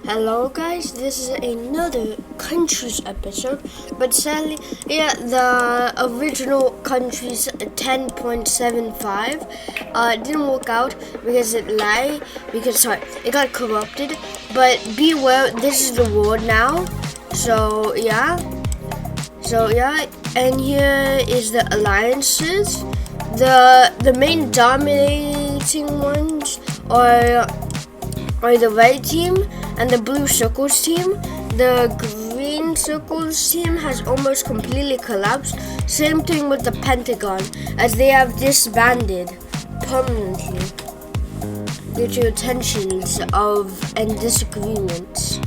Hello guys, this is another countries episode, but sadly, the original countries 10.75 didn't work out because it got corrupted, but beware, this is the world now, so yeah, and here is the alliances. The main dominating ones are the red team and the blue circles team. The green circles team has almost completely collapsed. Same thing with the Pentagon, as they have disbanded permanently due to tensions and disagreements.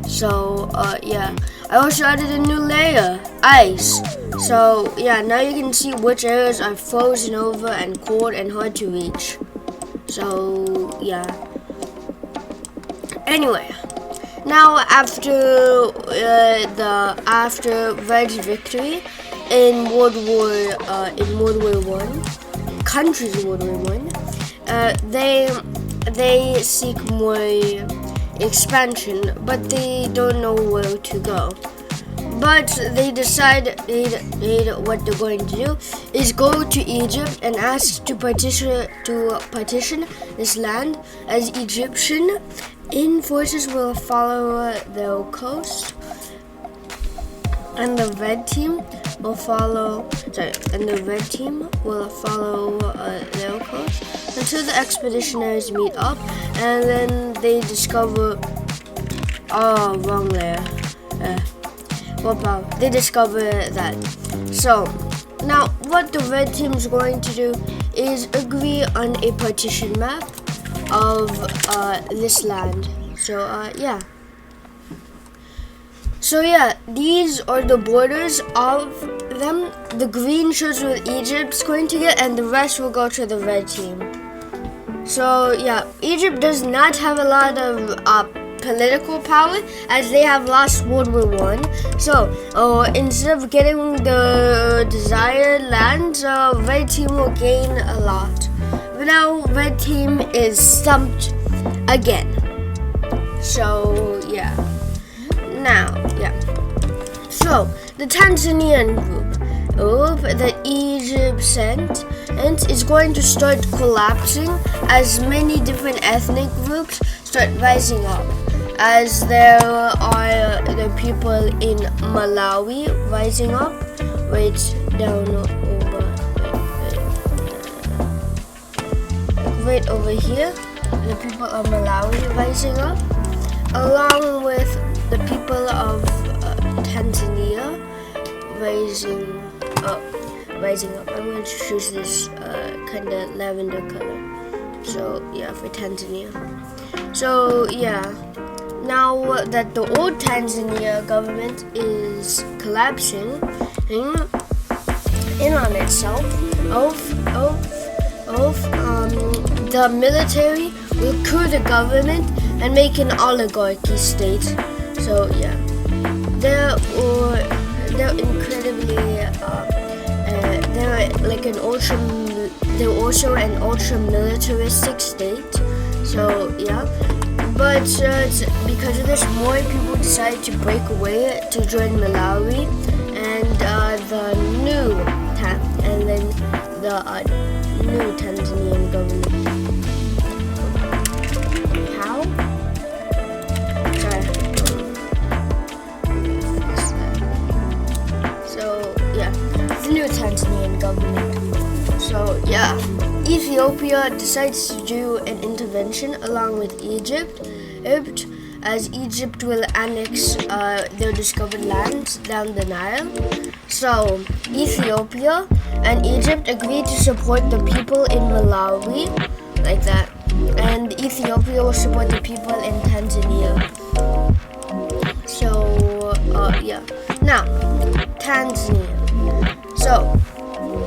So I also added a new layer, ice. So now you can see which areas are frozen over and cold and hard to reach. So anyway, now after Red's victory in World War One, countries World War One, they seek more expansion, but they don't know where to go. But they decide what they're going to do is go to Egypt and ask to partition this land, as Egyptian forces will follow their coast, and the red team will follow. their coast until the expeditionaries meet up, and then they discover. Oh, wrong layer. They discover that. So now what the red team is going to do is agree on a partition map of this land. So these are the borders of them. The green shows where Egypt's going to get, and the rest will go to the red team. So Egypt does not have a lot of political power, as they have lost World War One. So instead of getting the desired land, red team will gain a lot. But now red team is stumped again. So so the Tanzanian group that Egypt sent is going to start collapsing as many different ethnic groups start rising up. As there are the people in Malawi rising up, right over here, the people of Malawi rising up, along with the people of Tanzania rising up. I'm going to choose this kind of lavender color. So for Tanzania. So now that the old Tanzania government is collapsing in on itself, the military will coup the government and make an oligarchy state. So they're incredibly they're like they're also an ultra militaristic state. So but because of this, more people decided to break away to join Malawi and the new Tanzanian government. How? Sorry. So the new Tanzanian government. So Ethiopia decides to do an intervention along with Egypt, as Egypt will annex their discovered lands down the Nile. So Ethiopia and Egypt agreed to support the people in Malawi, like that, and Ethiopia will support the people in Tanzania. So now Tanzania. So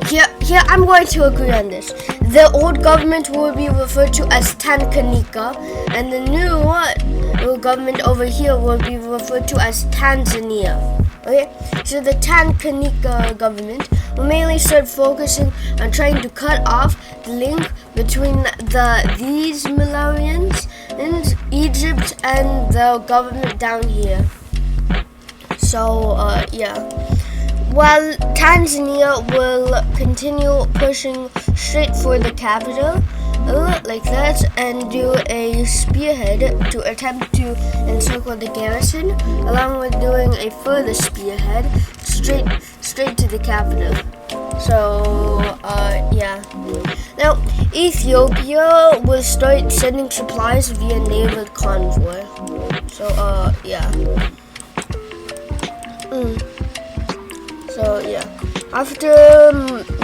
here I'm going to agree on this. The old government will be referred to as Tanganyika, and the new government over here will be referred to as Tanzania. Okay, so the Tanganyika government will mainly start focusing on trying to cut off the link between these Malawians in Egypt and the government down here. So yeah. While Tanzania will continue pushing straight for the capital, like that, and do a spearhead to attempt to encircle the garrison, along with doing a further spearhead straight to the capital. So yeah. Now Ethiopia will start sending supplies via naval convoy. So yeah. So yeah, after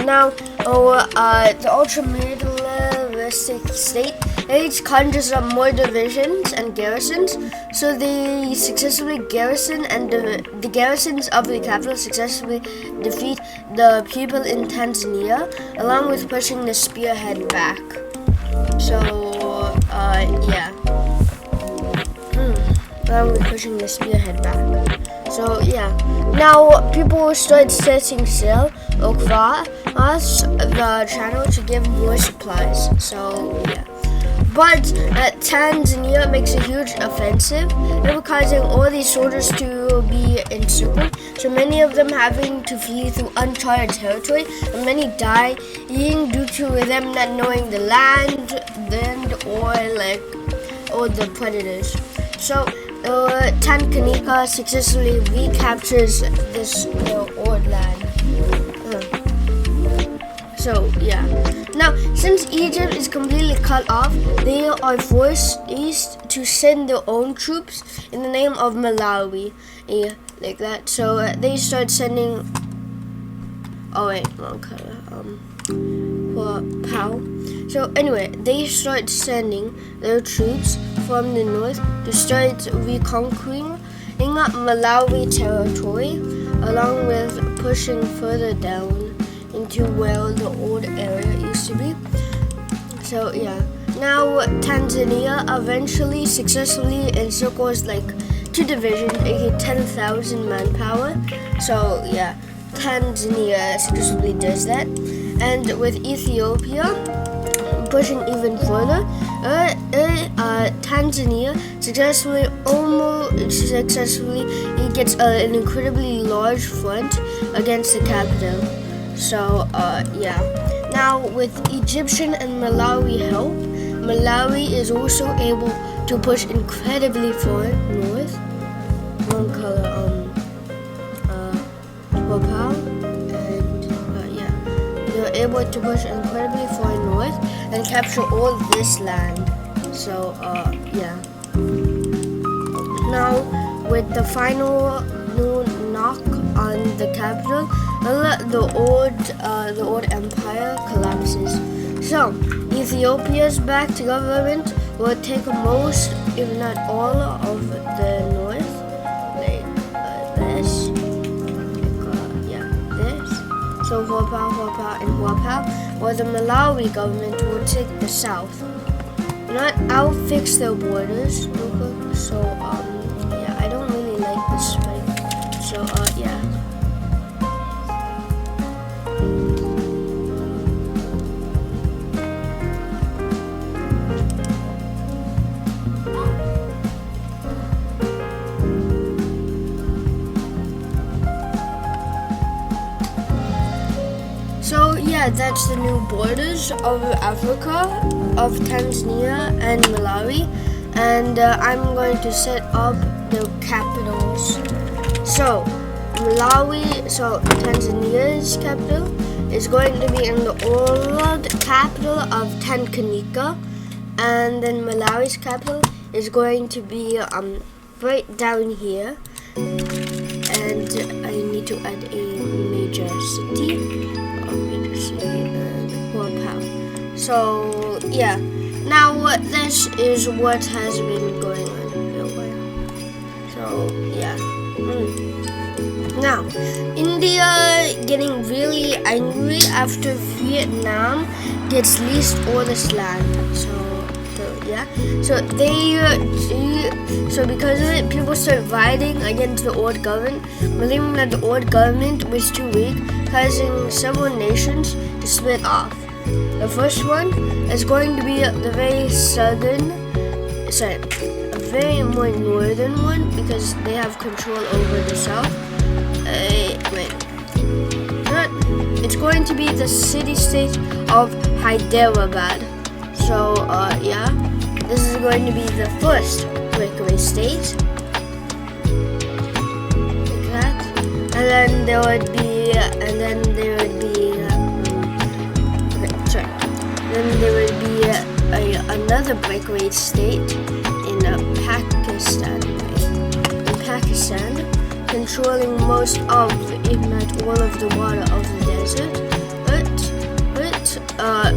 now, the ultra-militaristic state age conjures up more divisions and garrisons. So they successfully garrison, and the garrisons of the capital successfully defeat the people in Tanzania, along with pushing the spearhead back. So yeah, along with pushing the spearhead back. So yeah, now people will start setting sail across the channel to give more supplies. So yeah, but Tanzania makes a huge offensive, causing all these soldiers to be encircled. So many of them having to flee through uncharted territory, and many dying due to them not knowing the land, or the predators. So Tanganyika successfully recaptures this old land. So yeah. Now, since Egypt is completely cut off, they are forced to send their own troops in the name of Malawi, like that. So they start sending. Oh wait, wrong color. POW. So anyway, they start sending their troops from the north to start reconquering Malawi territory, along with pushing further down into where the old area used to be. So yeah, now Tanzania eventually successfully encircles like 2 divisions, 10,000 manpower. So yeah, Tanzania successfully does that, and with Ethiopia pushing even further, Tanzania successfully gets an incredibly large front against the capital. So yeah. Now with Egyptian and Malawi help, Malawi is also able to push incredibly far north. One color Wapau, and yeah, they're able to push incredibly far north and capture all this land. So yeah. Now with the final knock on the capital, the old empire collapses. So Ethiopia's backed government will take most, if not all, of the north, like this. So Wapau and Wapau, while the Malawi government will take the south. I'll fix their borders real quick. So yeah, I don't really like this fight. So yeah. So yeah, that's the new borders of Africa, of Tanzania and Malawi, and I'm going to set up the capitals. So Tanzania's capital is going to be in the old capital of Tanganyika, and then Malawi's capital is going to be right down here, and I need to add a major city. So yeah, now this is what has been going on for a while. So yeah. Now India getting really angry after Vietnam gets leased all this land. So yeah. So because of it, people start fighting against the old government, believing that the old government was too weak, causing several nations to split off. The first one is going to be the very southern a very more northern one because they have control over the south. Wait. It's going to be the city-state of Hyderabad. So, yeah, this is going to be the first breakaway state. Like that. And then there would be, Then there would be another breakaway state in Pakistan. In Pakistan, controlling most of, if not all of the water of the desert, but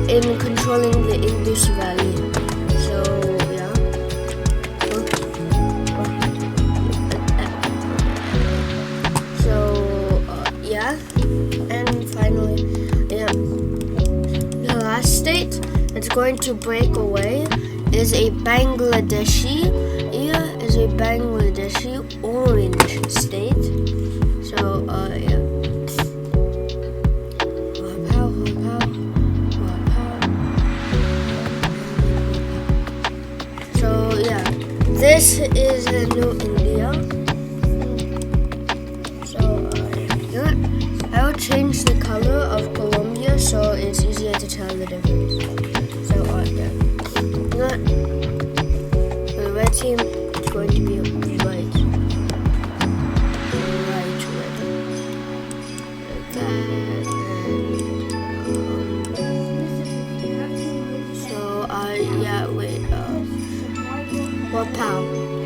in controlling the Indus Valley. So yeah. Yeah, and finally, yeah, the last state that's going to break away is a Bangladeshi orange state. So yeah. So yeah, this is the new India. So yeah, I will change the color of Colombia so it's easier to tell the difference. So yeah, for the red team, it's going to be white. Wapow,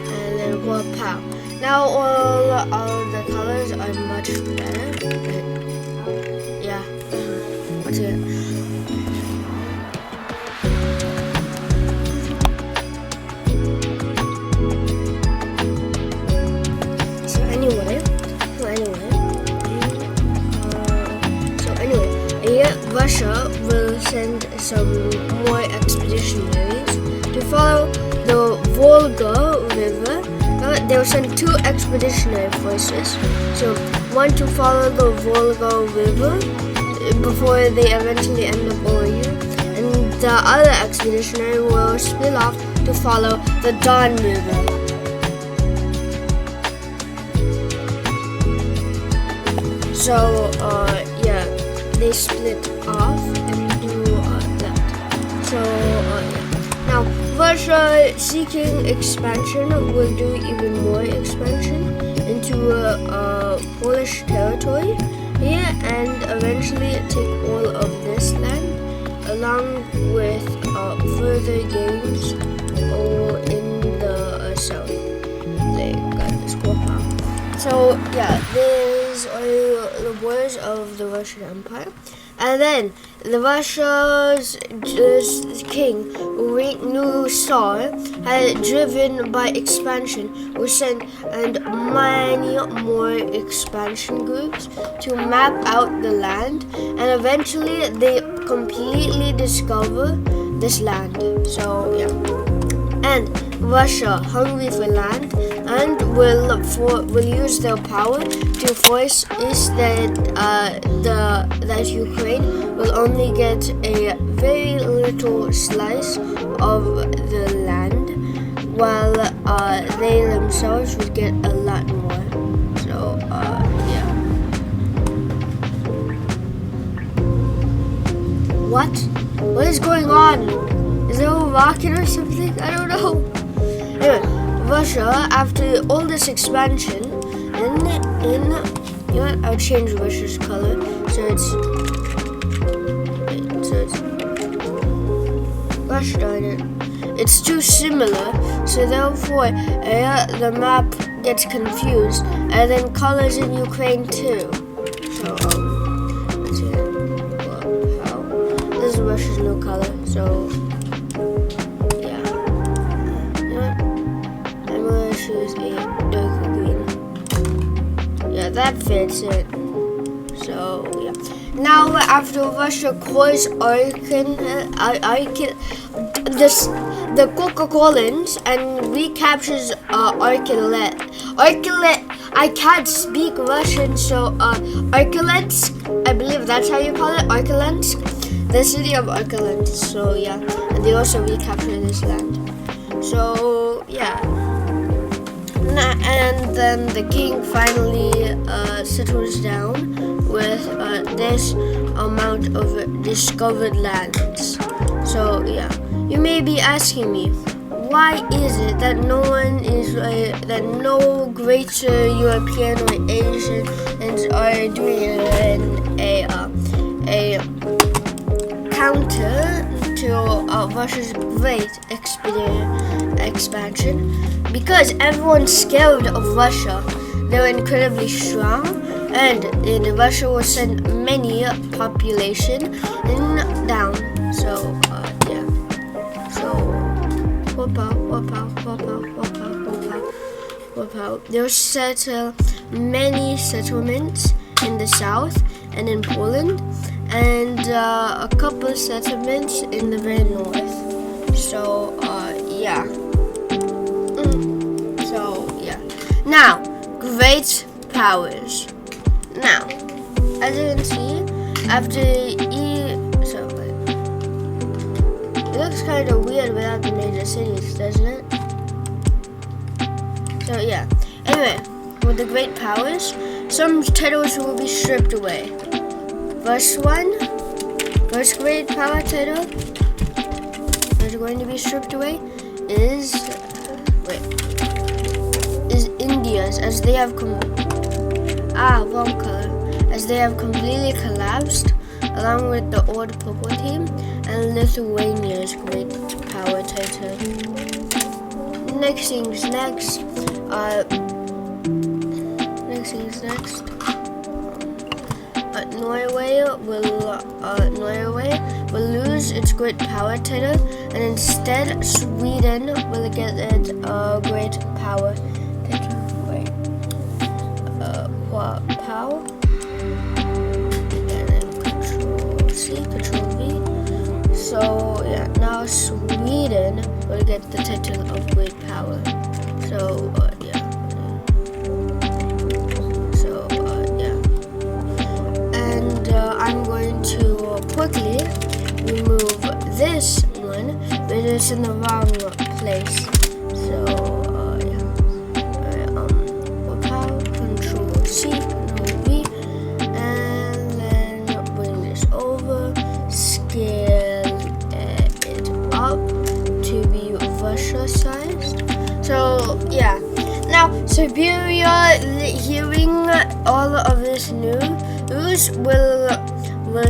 and then wapow. Now all of the colors are much better. Yeah, what's it? So anyway, Russia will send some more expeditionaries to follow the Volga River. They will send 2 expeditionary forces. So one to follow the Volga River before they eventually end up over here, and the other expeditionary will split off to follow the Don River. So yeah, they split off and do that. So yeah. Now, Russia seeking expansion will do even more expansion into Polish territory here and eventually take all of this land along with further gains in the south. They got this cool power. So yeah, these are the borders of the Russian Empire. And then the Russia's king, new Tsar, had driven by expansion, will send and many more expansion groups to map out the land, and eventually they completely discover this land. So yeah, and Russia, hungry for land, and will use their power to force that Ukraine will only get a very little slice of the land, while they themselves would get a lot more. So yeah. What is going on? Is there a rocket or something? I don't know. Anyway, Russia, after all this expansion, I'll change Russia's color so it's gosh darn it, it's too similar, so therefore the map gets confused, and then colors in Ukraine too. So let's see. This is Russia's new color, so yeah. I'm gonna choose a darker green. Yeah, that fits it. So yeah. Now after Russia cores the Coca-Colans and recaptures Arkilet. I can't speak Russian, so Arkilensk, I believe that's how you call it, Arkilensk, the city of Arkilensk. So yeah, and they also recapture this land. So yeah. And then the king finally settles down with this amount of discovered lands. So yeah, you may be asking me, why is it that no great European or Asian are doing a counter to Russia's great expansion? Because everyone's scared of Russia. They're incredibly strong, and in Russia will send many population down. So yeah. So whoop out. They'll settle many settlements in the south and in Poland, and a couple of settlements in the very north. So yeah. So yeah. Now, great powers. Now, as you can see, after it looks kind of weird without the major cities, doesn't it? So yeah. Anyway, with the great powers, some titles will be stripped away. First great power title that's going to be stripped away is India's, as they have wrong color, as they have completely collapsed, along with the old purple team and Lithuania's great power title. Next things next. Norway will lose its great power title, and instead Sweden will get its great power title. Power. And then Control C, Control V. So yeah, now Sweden will get the title of great power. So yeah. And I'm going to quickly remove this one, but it's in the wrong place. So power, Control C, Control V, and then bring this over, scale it up to be Russia sized. So yeah. Now, Siberia, hearing all of this news, will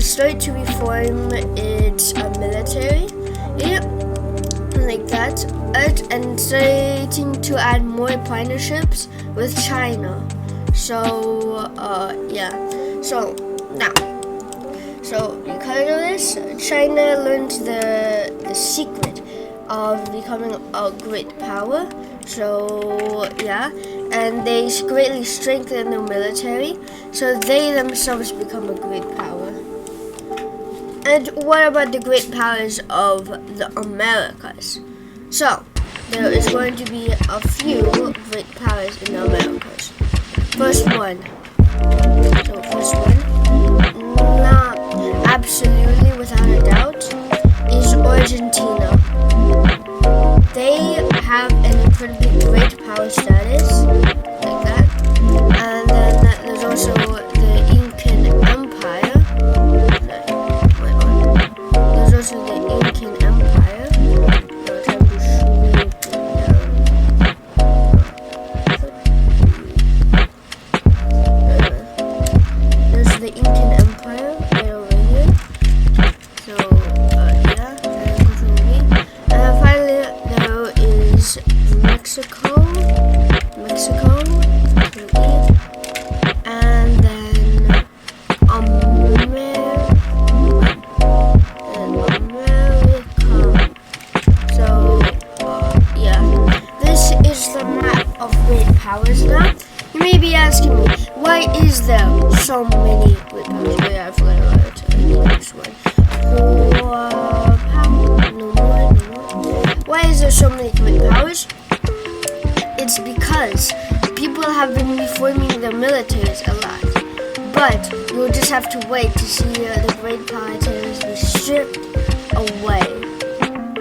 start to reform its military, like that, and starting to add more partnerships with China. So, yeah. So now, because of this, China learned the secret of becoming a great power. So yeah, and they greatly strengthen their military, so they themselves become a great power. And what about the great powers of the Americas? So there is going to be a few great powers in the Americas. First one, not absolutely without a doubt, is Argentina. They have an incredibly great power status, like that. And then there's also the Incan Empire. There's also the Incan Empire. There's the Incan Empire right over here. So, yeah, and finally, there is Mexico, and then America. So, yeah, this is the map of great powers now. You may be asking me, why is there so many great powers? Wait, I forgot about the next one. Why is there so many great powers? It's because people have been reforming their militaries a lot. But you'll just have to wait to see the great power titles be stripped away.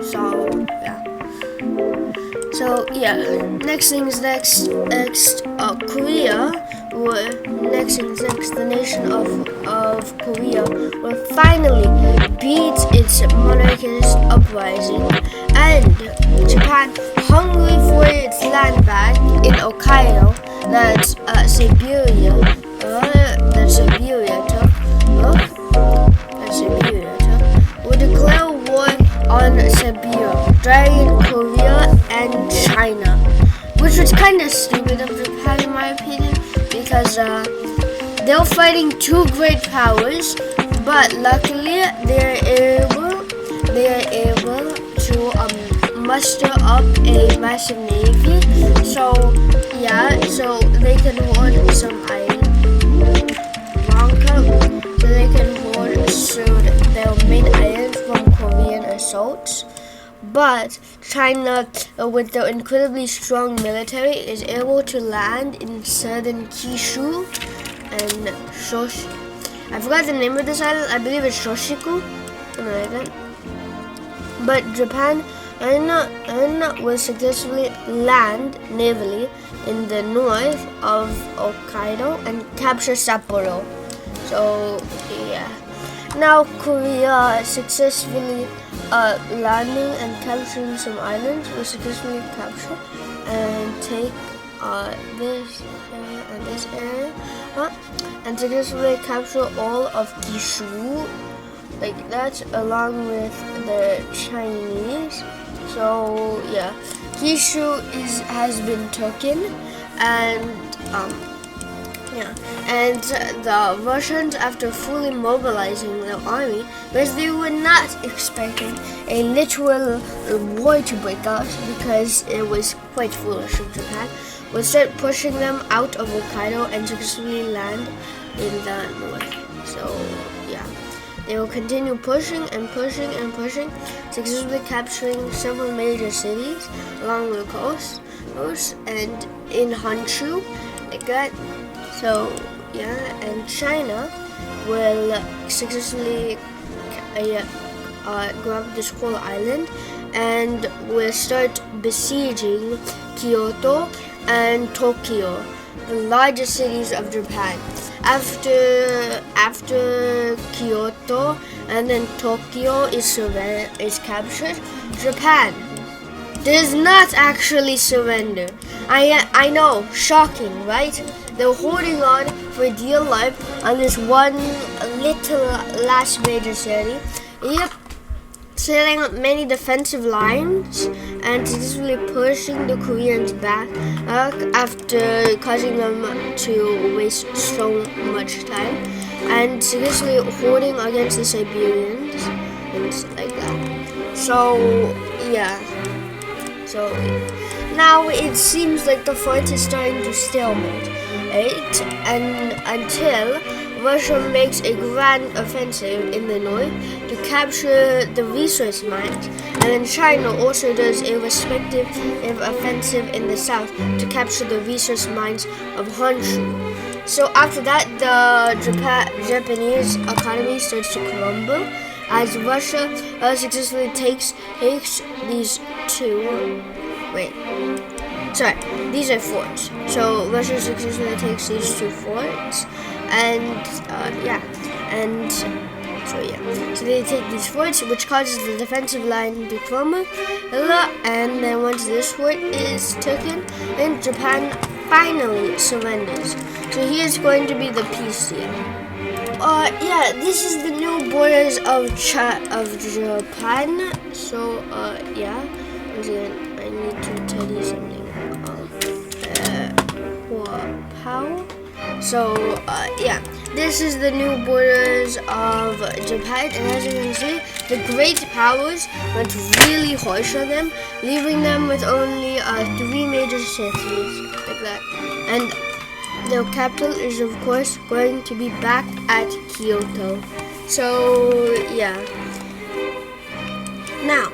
So, yeah. So yeah, next things next. Korea. Next things next. The nation of Korea will finally beat its monarchist uprising, and Japan, hungry for its land back in Hokkaido, that's Siberia. Will declare war on Siberia, dragging Korea and China, which was kind of stupid of Japan in my opinion, because they're fighting two great powers, but luckily they're able to muster up a massive navy. So yeah, so they can hold some islands, so they can hold their main islands from Korean assaults. But China, with their incredibly strong military, is able to land in southern Kyushu and I forgot the name of this island. I believe it's Shoshiku, something like that. But Japan will successfully land navally in the north of Hokkaido and capture Sapporo. So yeah. Now Korea successfully landing and capturing some islands. Will successfully capture and take this area and this area, and successfully capture all of Kyushu, like that, along with the Chinese. So yeah, Kyushu has been taken, and and the Russians, after fully mobilizing their army, because they were not expecting a literal war to break out, because it was quite foolish of Japan, will start pushing them out of Hokkaido and successfully land in the north. So yeah, they will continue pushing and pushing and pushing, successfully capturing several major cities along the coast and in Honshu, like that. So yeah, and China will successfully grab this whole island and will start besieging Kyoto and Tokyo, the largest cities of Japan. After Kyoto and then Tokyo is captured, Japan does not actually surrender. I know, shocking, right? They're holding on for dear life on this one little last major city. Yep, setting up many defensive lines and successfully pushing the Koreans back after causing them to waste so much time, and successfully holding against the Siberians and stuff like that. So yeah. So now it seems like the fight is starting to stalemate, right? And until Russia makes a grand offensive in the north to capture the resource mines, and then China also does a respective offensive in the south to capture the resource mines of Honshu. So after that, the Japanese economy starts to crumble as Russia successfully takes these these are forts. So Russia successfully takes these two forts, and so they take these forts, which causes the defensive line to crumble, and then once this fort is taken, then Japan finally surrenders. So here's going to be the peace deal. This is the new borders of Japan. So I need to tell you something. So this is the new borders of Japan, and as you can see, the great powers went really harsh on them, leaving them with only 3 major cities, like that. And their capital is, of course, going to be back at Kyoto. So yeah. Now,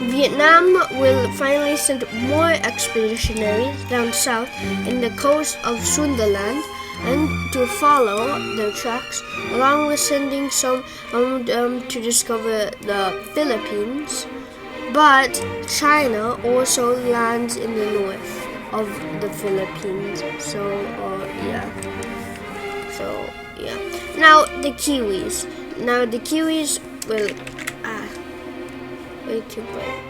Vietnam will finally send more expeditionaries down south in the coast of Sundaland and to follow their tracks, along with sending some to discover the Philippines. but China also lands in the north of the Philippines. So yeah. Now the Kiwis. Now the Kiwis will way too bright.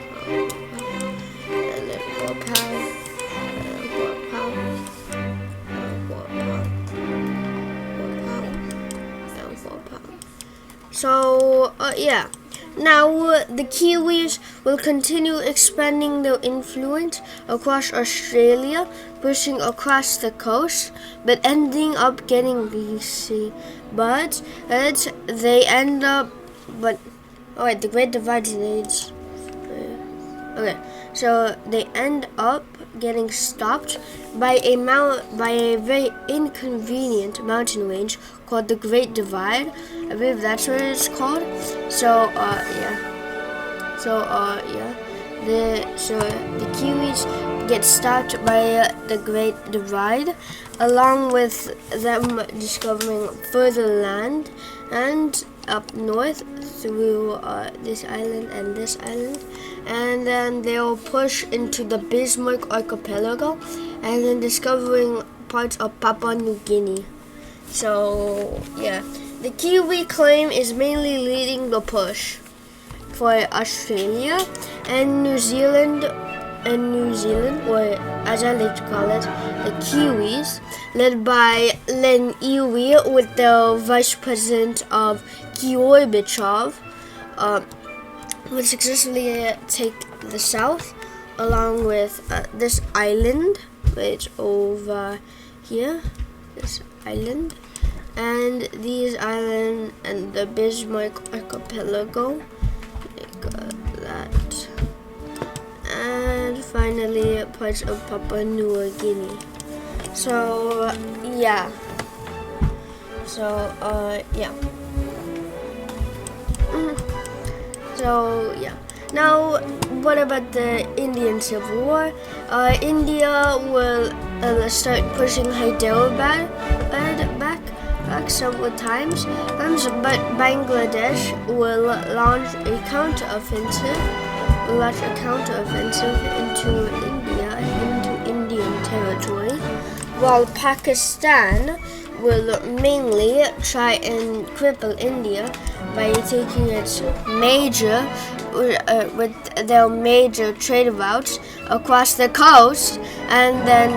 And then 4 pound. And 4 pound. And 4 pound. 4 pound. So yeah. Now the Kiwis will continue expanding their influence across Australia, pushing across the coast, but ending up getting greasy. But they end up, the Great Divide is okay. So they end up getting stopped by a very inconvenient mountain range called the Great Divide. I believe that's what it's called. So the Kiwis get stopped by the Great Divide, along with them discovering further land and up north through this island and this island, and then they'll push into the Bismarck Archipelago, and then discovering parts of Papua New Guinea. So yeah, the Kiwi claim is mainly leading the push for Australia and New Zealand, or as I like to call it, the Kiwis, led by Len Iwi with the Vice President of Gorbachev, would successfully take the South, along with this island, which over here, this island, and these islands and the Bismarck Archipelago, like that, and finally parts of Papua New Guinea. So yeah. Now, what about the Indian Civil War? India will start pushing Hyderabad back several times, but Bangladesh will launch a counteroffensive into Indian territory, while Pakistan will mainly try and cripple India by taking its major trade routes across the coast, and then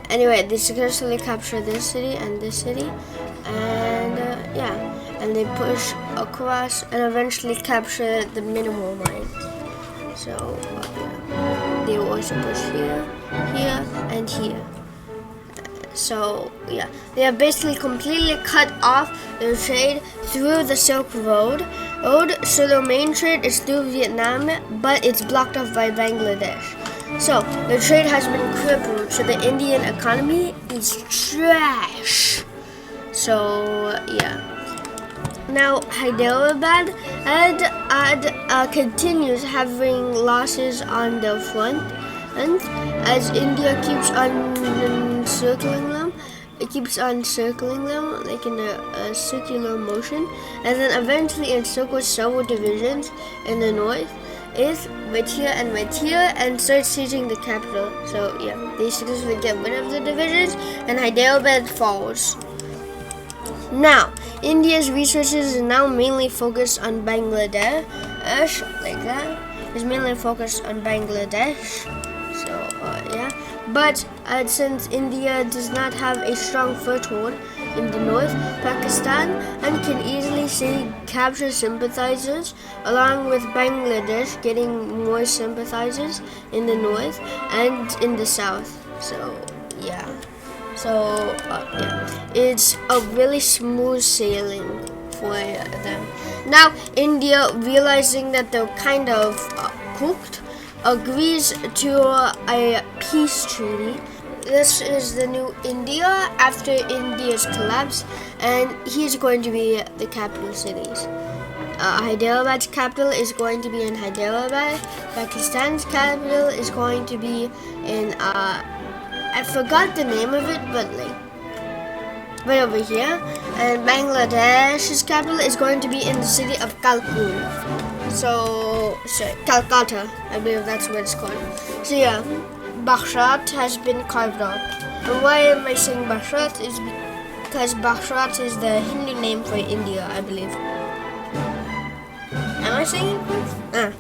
Anyway, they successfully capture this city and this city, and and they push across and eventually capture the mineral mines. So they will also push here, and here. So yeah, they are basically completely cut off their trade through the Silk Road. So their main trade is through Vietnam, but it's blocked off by Bangladesh. So the trade has been crippled. So the Indian economy is trash. So yeah. Now Hyderabad continues having losses on their front, and as India keeps on circling them, like in a circular motion, and then eventually encircles several divisions in the north, right here, and start sieging the capital. So yeah, they successfully get rid of the divisions, and Hyderabad falls. Now, India's resources are now mainly focused on Bangladesh, like that. It's mainly focused on Bangladesh. So but since India does not have a strong foothold in the north, Pakistan, and can easily capture sympathizers, along with Bangladesh getting more sympathizers in the north and in the south. So yeah. It's a really smooth sailing for them. Now, India, realizing that they're kind of cooked, agrees to a peace treaty. This is the new India after India's collapse, and he's going to be the capital cities. Hyderabad's capital is going to be in Hyderabad. Pakistan's capital is going to be in I forgot the name of it, but right over here. And Bangladesh's capital is going to be in the city of Kalkun. So, Calcutta, I believe that's what it's called. So yeah, Bharat has been carved out. And why am I saying Bharat is because Bharat is the Hindi name for India, I believe. Am I saying it correct?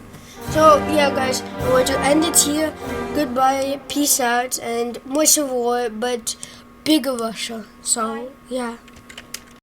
So yeah guys, I'm going to end it here. Goodbye, peace out, and more civil war, but bigger Russia. So yeah.